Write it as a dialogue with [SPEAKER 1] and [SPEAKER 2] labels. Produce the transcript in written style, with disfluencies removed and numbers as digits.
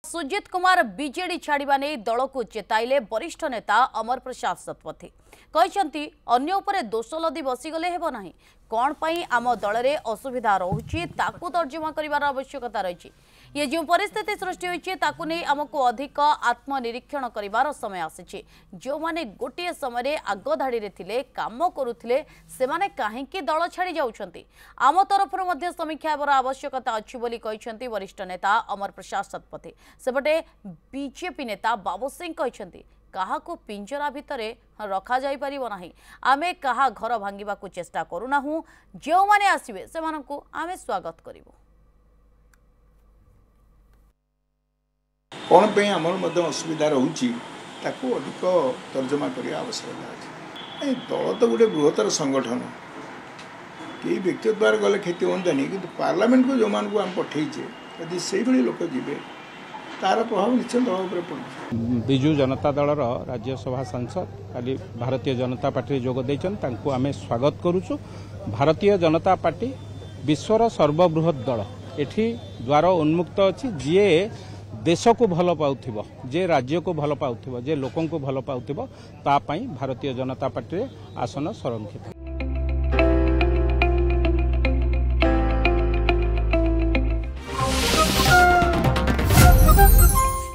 [SPEAKER 1] सुजित Kumar BJD छाड़िबा नै दल को चेताइले वरिष्ठ नेता अमर प्रसाद शतपथी कहते अन्य उपरे दोष लदी बसीगले हेब नाही कौन पई आम दल में असुविधा रोचे ताकू तर्जमा कर आवश्यकता रही ये जो परिस्थिति सृष्टि होती नहीं आमको अधिक आत्मनिरीक्षण कर समय आसी जो माने गोटे समय आग धाड़ी थे काम करुले से माने कहीं दल छाड़ी जाउछंती आम तरफ समीक्षा आवश्यकता अच्छी बोली कहते वरिष्ठ नेता अमर प्रसाद शतपथी सेपटे बीजेपी नेता बाबू सिंह कहते कहा को पिंजरा भितर रखा जाई परिबो नाही आमे कहा घर भांगिबा को चेष्टा करूना हूं जो माने आसीबे से मानकु आमे स्वागत करिवो
[SPEAKER 2] कौन पे आमर मध्य असुविधा रोची ताकू अधिक तर्जमा करिया आवश्यकता अछि दल तो गोटे बृहत्तर संगठन कई व्यक्ति द्वारा गले क्षति होंतानी कि पार्लियामेंट को जो मान को आम पठेचे यदि से भली लोक जिबे तार प्रभाव निश्चित दल उपर पड़े।
[SPEAKER 3] बिजु जनता दल राज्यसभा सांसद काली भारतीय जनता पार्टी जोग देछन आमे स्वागत करूछु। भारतीय जनता पार्टी विश्वर सर्वबृहत दल एठी द्वार उन्मुक्त अछि जे देश को भल पाउथिबो जे राज्य को भल पाउथिबो जे लोकन को भल पाउथिबो ता पई भारतीय जनता पार्टी आसन संरक्षित।